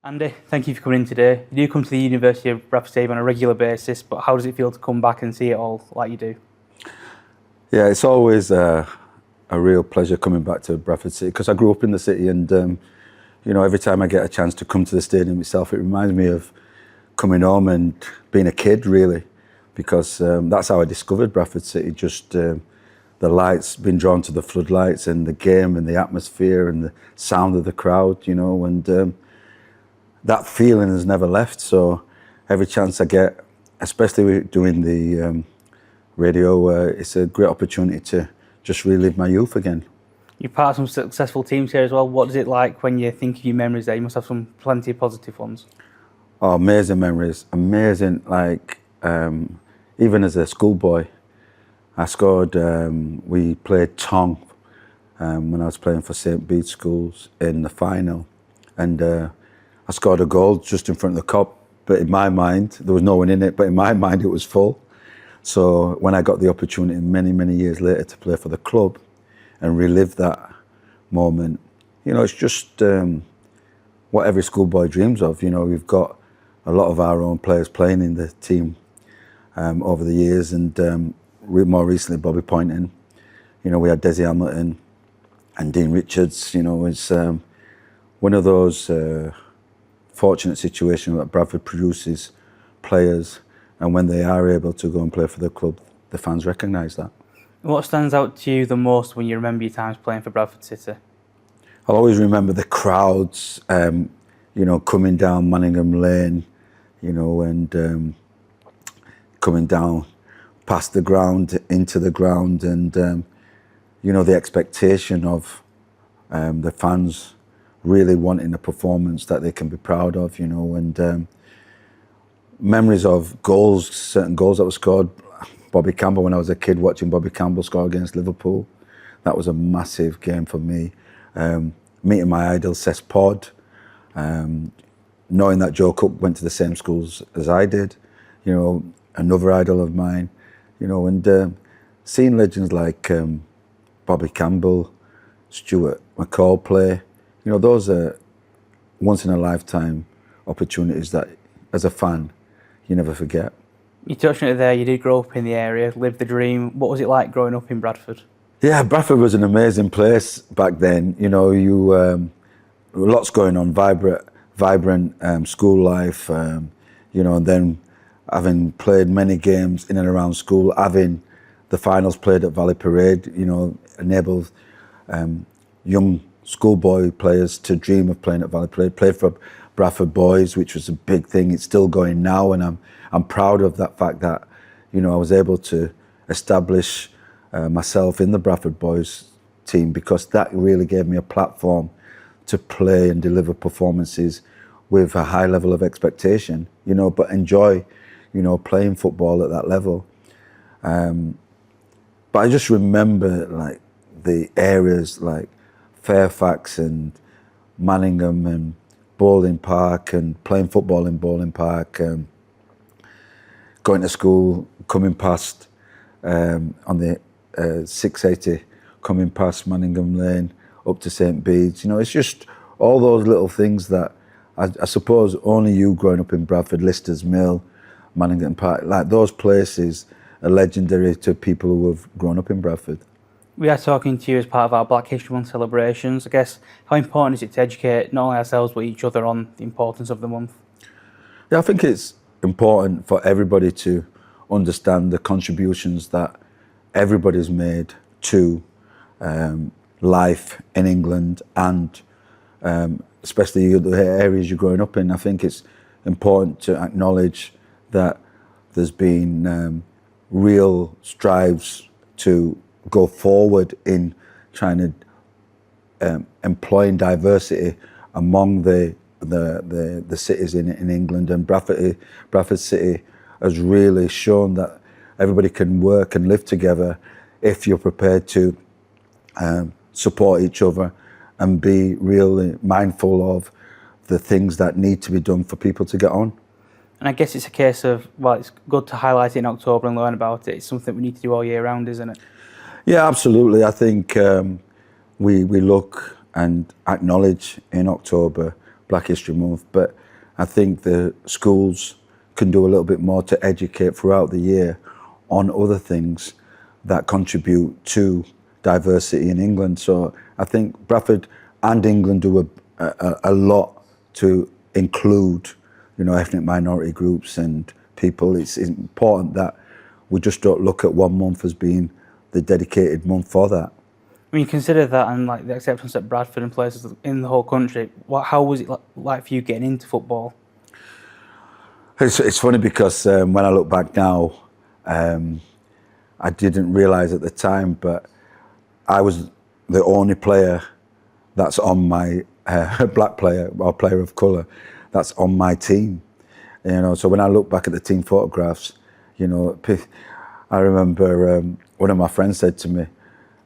Andy, thank you for coming in today. You do come to the University of Bradford City on a regular basis, but how does it feel to come back and see it all like you do? Yeah, it's always a real pleasure coming back to Bradford City because I grew up in the city, and every time I get a chance to come to the stadium itself, it reminds me of coming home and being a kid, really, because that's how I discovered Bradford City. Just the lights, being drawn to the floodlights and the game and the atmosphere and the sound of the crowd, and that feeling has never left. So every chance I get, especially doing the radio, it's a great opportunity to just relive my youth again. You're part of some successful teams here as well. What is it like when you think of your memories there? You must have some plenty of positive ones. Oh, amazing memories, amazing. Like even as a schoolboy, I scored. We played Tong when I was playing for St. Bede's Schools in the final, and I scored a goal just in front of the cop. But in my mind, there was no one in it. But in my mind, it was full. So when I got the opportunity many, many years later to play for the club and relive that moment, it's just what every schoolboy dreams of. We've got a lot of our own players playing in the team over the years, and more recently Bobby Pointon. We had Desi Hamilton and Dean Richards. It's one of those fortunate situations that Bradford produces players, and when they are able to go and play for the club, the fans recognise that. What stands out to you the most when you remember your times playing for Bradford City? I'll always remember the crowds, coming down Manningham Lane, and coming down past the ground, into the ground, and, the expectation of the fans really wanting a performance that they can be proud of, and memories of goals, certain goals that were scored. Bobby Campbell, when I was a kid watching Bobby Campbell score against Liverpool, that was a massive game for me. Meeting my idol, Cesc Pod, knowing that Joe Cook went to the same schools as I did, another idol of mine, and seeing legends like Bobby Campbell, Stuart McCall play, those are once in a lifetime opportunities that, as a fan, you never forget. You touched on it there, you did grow up in the area, lived the dream. What was it like growing up in Bradford? Yeah, Bradford was an amazing place back then. Lots going on, vibrant school life, and then having played many games in and around school, having the finals played at Valley Parade, enabled young schoolboy players to dream of playing at Valley Parade. Played for Bradford Boys, which was a big thing. It's still going now, and I'm proud of that fact that I was able to establish myself in the Bradford Boys team, because that really gave me a platform to play and deliver performances with a high level of expectation, but enjoy, playing football at that level. But I just remember like the areas like Fairfax and Manningham and Bowling Park, and playing football in Bowling Park, going to school, coming past on the 680, coming past Manningham Lane up to St. Bede's. It's just all those little things that I suppose only you growing up in Bradford, Lister's Mill, Manningham Park, like those places are legendary to people who have grown up in Bradford. We are talking to you as part of our Black History Month celebrations. I guess, how important is it to educate not only ourselves but each other on the importance of the month? Yeah, I think it's important for everybody to understand the contributions that everybody's made to life in England, and especially the areas you're growing up in. I think it's important to acknowledge that there's been real strives to go forward in trying to employing diversity among the cities in England, and Bradford City has really shown that everybody can work and live together if you're prepared to support each other and be really mindful of the things that need to be done for people to get on. And I guess it's a case of, well, it's good to highlight it in October and learn about it. It's something we need to do all year round, isn't it? Yeah, absolutely. I think we look and acknowledge in October Black History Month, but I think the schools can do a little bit more to educate throughout the year on other things that contribute to diversity in England. So I think Bradford and England do a lot to include, ethnic minority groups and people. It's important that we just don't look at one month as being the dedicated month for that. When you consider that and like the acceptance at Bradford and places in the whole country, how was it like for you getting into football? It's funny because when I look back now, I didn't realise at the time, but I was the only player that's on my black player or player of colour that's on my team. So when I look back at the team photographs, I remember one of my friends said to me,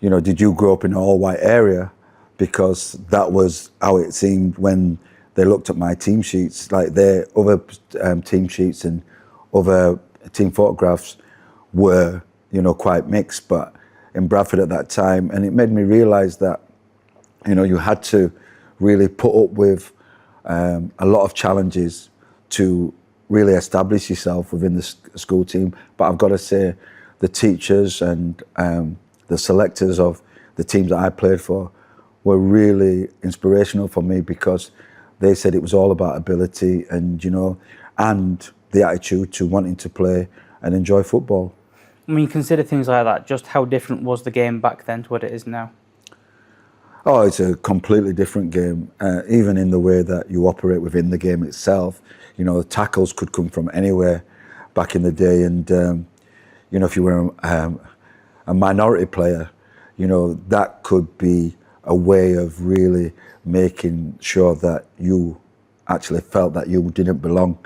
did you grow up in an all-white area? Because that was how it seemed when they looked at my team sheets. Like their other team sheets and other team photographs were, quite mixed. But in Bradford at that time, and it made me realise that, you had to really put up with a lot of challenges to really establish yourself within the school team. But I've got to say, the teachers and the selectors of the teams that I played for were really inspirational for me, because they said it was all about ability and, and the attitude to wanting to play and enjoy football. When you consider things like that, just how different was the game back then to what it is now? Oh, it's a completely different game, even in the way that you operate within the game itself. The tackles could come from anywhere back in the day, and if you were a minority player, that could be a way of really making sure that you actually felt that you didn't belong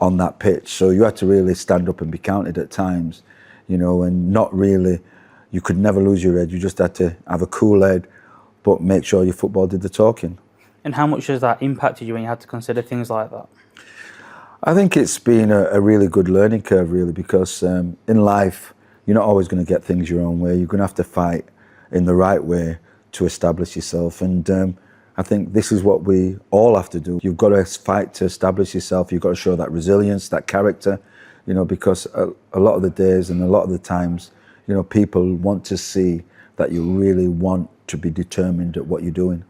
on that pitch. So you had to really stand up and be counted at times, and not really, you could never lose your head. You just had to have a cool head, but make sure your football did the talking. And how much has that impacted you when you had to consider things like that? I think it's been a really good learning curve, really, because in life, you're not always going to get things your own way. You're going to have to fight in the right way to establish yourself. And I think this is what we all have to do. You've got to fight to establish yourself. You've got to show that resilience, that character, because a lot of the days and a lot of the times, people want to see that you really want to be determined at what you're doing.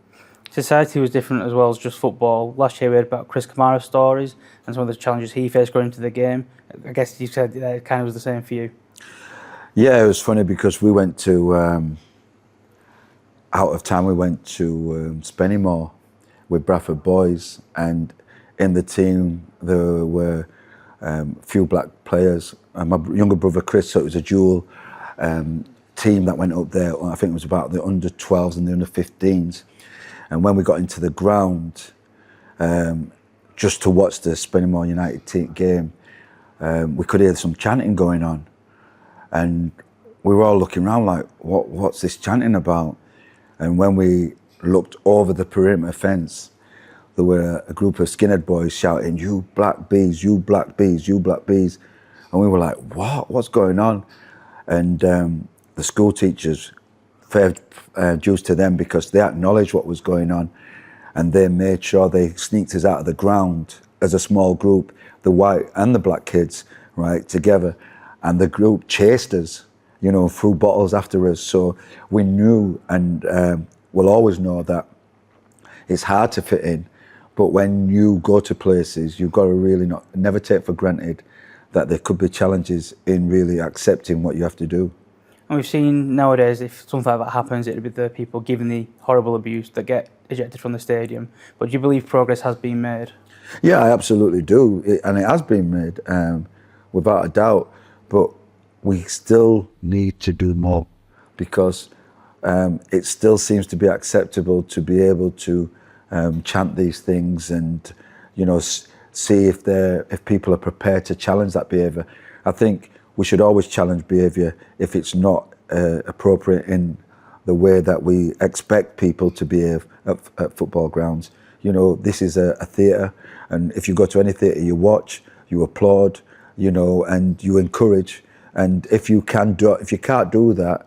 Society was different as well as just football. Last year we heard about Chris Kamara's stories and some of the challenges he faced going into the game. I guess you said it kind of was the same for you. Yeah, it was funny because we went to, out of town, we went to Spennymoor with Bradford boys, and in the team there were a few black players. My younger brother Chris, so it was a dual team that went up there. I think it was about the under-12s and the under-15s. And when we got into the ground, just to watch the Spennymoor United game, we could hear some chanting going on. And we were all looking around like, what's this chanting about? And when we looked over the perimeter fence, there were a group of skinhead boys shouting, "You black bees, you black bees, you black bees." And we were like, what's going on? And the school teachers, fair dues to them, because they acknowledged what was going on, and they made sure they sneaked us out of the ground as a small group, the white and the black kids, right, together. And the group chased us, threw bottles after us. So we knew, and we'll always know, that it's hard to fit in. But when you go to places, you've got to really never take for granted that there could be challenges in really accepting what you have to do. And we've seen nowadays, if something like that happens, it'll be the people giving the horrible abuse that get ejected from the stadium. But do you believe progress has been made? Yeah, I absolutely do. And it has been made, without a doubt. But we still need to do more, because it still seems to be acceptable to be able to chant these things and, see if people are prepared to challenge that behaviour. I think we should always challenge behaviour if it's not appropriate in the way that we expect people to behave at football grounds. This is a theatre, and if you go to any theatre, you watch, you applaud, and you encourage. And if you can't do that,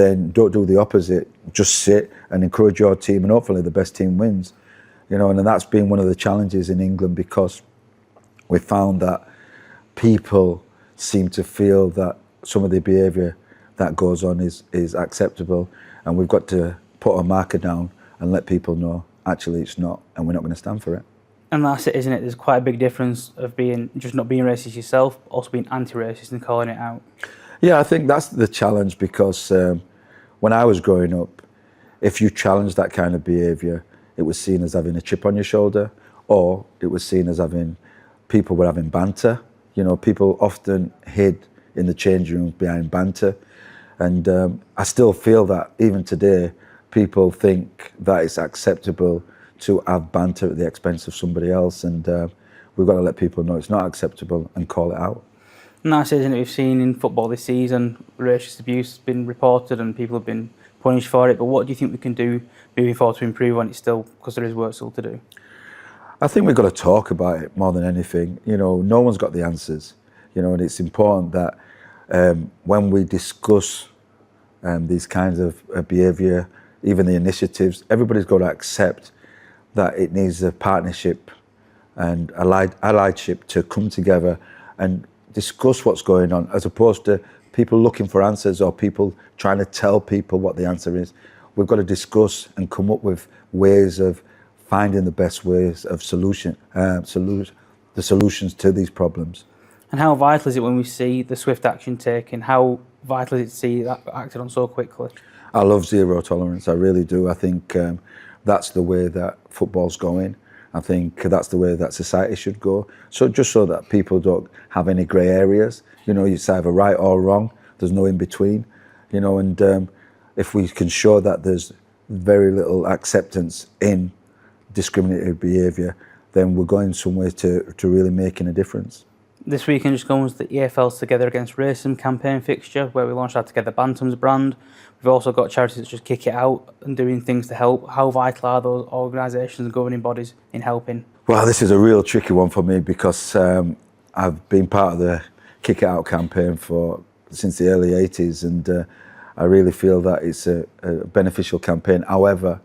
then don't do the opposite. Just sit and encourage your team, and hopefully the best team wins. You know, and that's been one of the challenges in England, because we found that people seem to feel that some of the behaviour that goes on is acceptable, and we've got to put a marker down and let people know actually it's not, and we're not going to stand for it. And that's it, isn't it? There's quite a big difference of just not being racist yourself, but also being anti-racist and calling it out. Yeah, I think that's the challenge, because when I was growing up, if you challenged that kind of behaviour, it was seen as having a chip on your shoulder, or it was seen as people were having banter. You know, people often hid in the changing room behind banter. And I still feel that even today, people think that it's acceptable to have banter at the expense of somebody else. And we've got to let people know it's not acceptable and call it out. And that's it, isn't it? We've seen in football this season, racist abuse has been reported and people have been punished for it. But what do you think we can do moving forward to improve on it still, because there is work still to do? I think we've got to talk about it more than anything. You know, no one's got the answers. You know, and it's important that when we discuss these kinds of behaviour, even the initiatives, everybody's got to accept that it needs a partnership and alliedship to come together and discuss what's going on, as opposed to people looking for answers or people trying to tell people what the answer is. We've got to discuss and come up with ways of finding the best ways of the solutions to these problems. And how vital is it when we see the swift action taken? How vital is it to see that acted on so quickly? I love zero tolerance, I really do. I think that's the way that football's going. I think that's the way that society should go. So just so that people don't have any grey areas. You know, it's either right or wrong. There's no in between. You know, and if we can show that there's very little acceptance in discriminatory behaviour, then we're going somewhere to really making a difference. This weekend just comes the EFL's Together Against Racism campaign fixture, where we launched our Together Bantams brand. We've also got charities that just kick it out and doing things to help. How vital are those organisations and governing bodies in helping? Well, this is a real tricky one for me, because I've been part of the Kick It Out campaign since the early 80s, and I really feel that it's a beneficial campaign. However,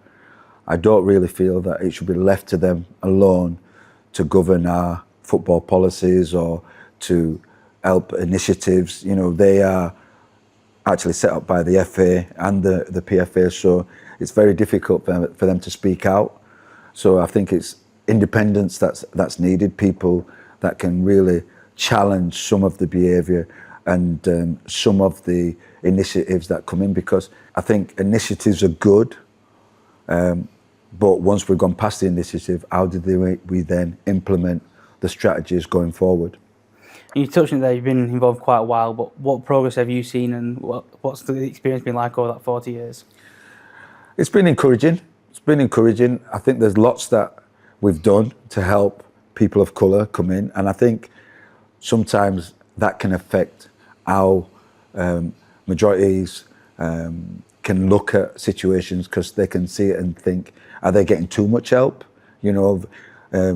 I don't really feel that it should be left to them alone to govern our football policies or to help initiatives. You know, they are actually set up by the FA and the PFA, so it's very difficult for them to speak out. So I think it's independence that's needed, people that can really challenge some of the behaviour and some of the initiatives that come in, because I think initiatives are good, but once we've gone past the initiative, how did we then implement the strategies going forward? You touched on it there, you've been involved quite a while, but what progress have you seen, and what's the experience been like over that 40 years? It's been encouraging. It's been encouraging. I think there's lots that we've done to help people of colour come in, and I think sometimes that can affect how majorities can look at situations, because they can see it and think, are they getting too much help? You know,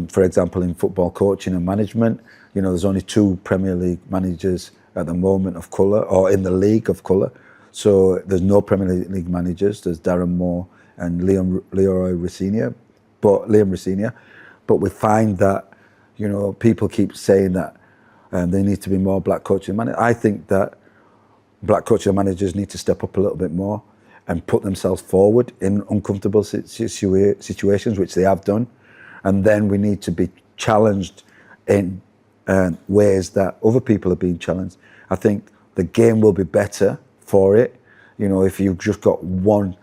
for example, in football coaching and management, you know, there's only 2 Premier League managers at the moment of colour, or in the league of colour. So there's no Premier League managers. There's Darren Moore and Liam Rosenior. But we find that, you know, people keep saying that there need to be more black coaching managers. I think that black coaching managers need to step up a little bit more and put themselves forward in uncomfortable situations, which they have done. And then we need to be challenged in ways that other people are being challenged. I think the game will be better for it. You know, if you've just got one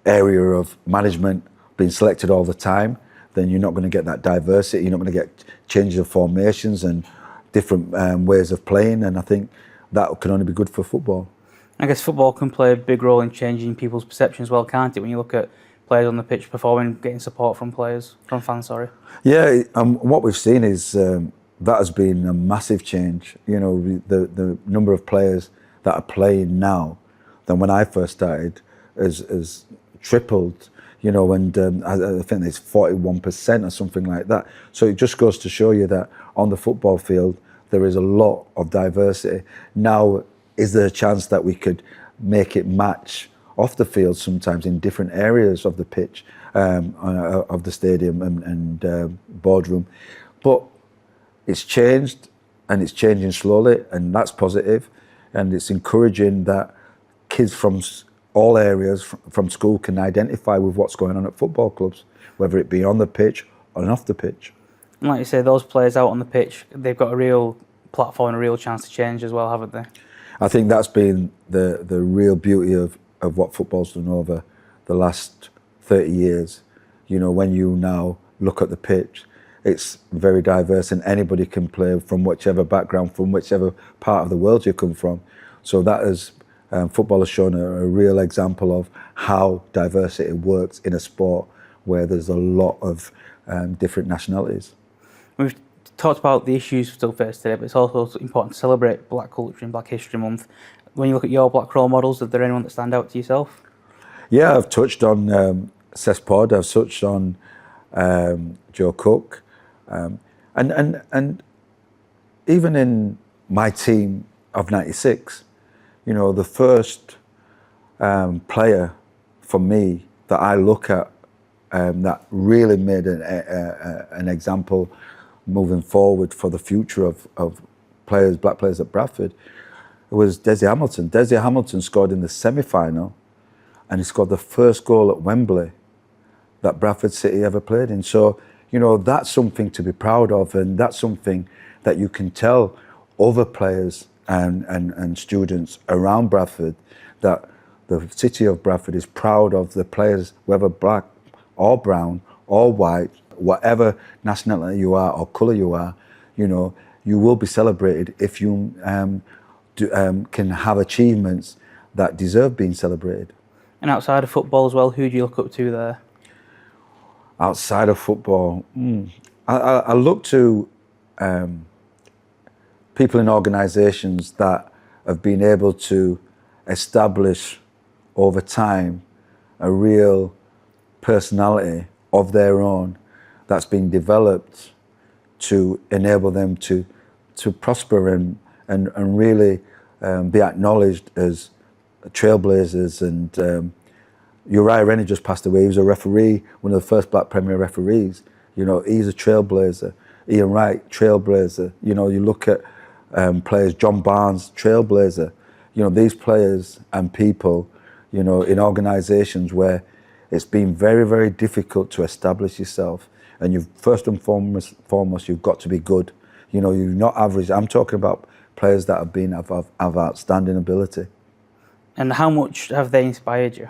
area of management being selected all the time, then you're not going to get that diversity. You're not going to get changes of formations and different ways of playing. And I think that can only be good for football. I guess football can play a big role in changing people's perceptions as well, can't it? When you look at players on the pitch performing, getting support from fans. Yeah, what we've seen is that has been a massive change. You know, the number of players that are playing now than when I first started has tripled. You know, and I think it's 41% or something like that. So it just goes to show you that on the football field there is a lot of diversity. Now is there a chance that we could make it match off the field sometimes in different areas of the pitch, of the stadium and boardroom? But it's changed, and it's changing slowly, and that's positive. And it's encouraging that kids from all areas from school can identify with what's going on at football clubs, whether it be on the pitch or off the pitch. And like you say, those players out on the pitch, they've got a real platform and a real chance to change as well, haven't they? I think that's been the real beauty of what football's done over the last 30 years. You know, when you now look at the pitch, it's very diverse, and anybody can play from whichever background, from whichever part of the world you come from. So that is, football has shown a real example of how diversity works in a sport where there's a lot of different nationalities. We've talked about the issues still faced today, but it's also important to celebrate Black culture and Black History Month. When you look at your Black role models, is there anyone that stand out to yourself? Yeah, I've touched on Cess Pod, I've touched on Joe Cook, and even in my team of '96, you know, the first player for me that I look at that really made an example moving forward for the future of players, black players at Bradford, was Desi Hamilton. Desi Hamilton scored in the semi-final, and he scored the first goal at Wembley that Bradford City ever played in. So, you know, that's something to be proud of, and that's something that you can tell other players and students around Bradford, that the city of Bradford is proud of the players, whether black or brown or white, whatever nationality you are or colour you are. You know, you will be celebrated if you can have achievements that deserve being celebrated. And outside of football as well, who do you look up to there? Outside of football, I look to people in organisations that have been able to establish over time a real personality of their own that's been developed to enable them to prosper and really be acknowledged as trailblazers. And Uriah Rennie just passed away. He was a referee, one of the first black Premier referees. You know, he's a trailblazer. Ian Wright, trailblazer. You know, you look at players, John Barnes, trailblazer. You know, these players and people, you know, in organisations where it's been very, very difficult to establish yourself. And you've first and foremost, you've got to be good. You know, you're not average. I'm talking about players that have been of outstanding ability. And how much have they inspired you?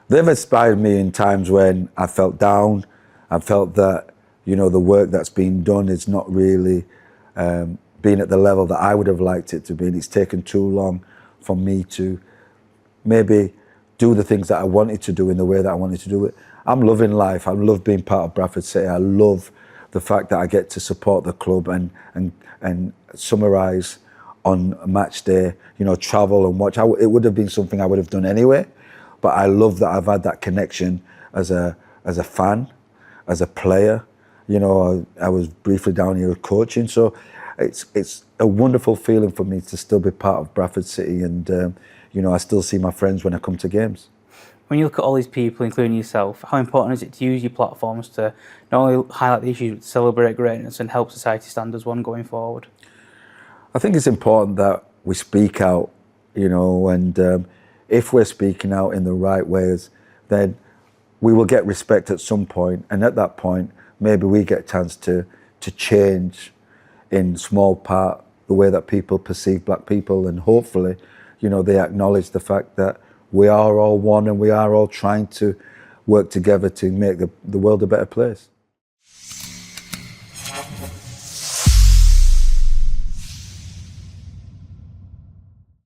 They've inspired me in times when I felt down. I felt that, you know, the work that's been done is not really being at the level that I would have liked it to be. And it's taken too long for me to maybe do the things that I wanted to do in the way that I wanted to do it. I'm loving life. I love being part of Bradford City. I love the fact that I get to support the club and summarise on a match day, you know, travel and watch. It would have been something I would have done anyway, but I love that I've had that connection as a fan, as a player. You know, I was briefly down here coaching, so it's a wonderful feeling for me to still be part of Bradford City, and you know, I still see my friends when I come to games. When you look at all these people, including yourself, how important is it to use your platforms to not only highlight the issues, but to celebrate greatness and help society stand as one going forward? I think it's important that we speak out, you know, and if we're speaking out in the right ways, then we will get respect at some point, and at that point, maybe we get a chance to change in small part the way that people perceive black people, and hopefully, you know, they acknowledge the fact that we are all one and we are all trying to work together to make the world a better place.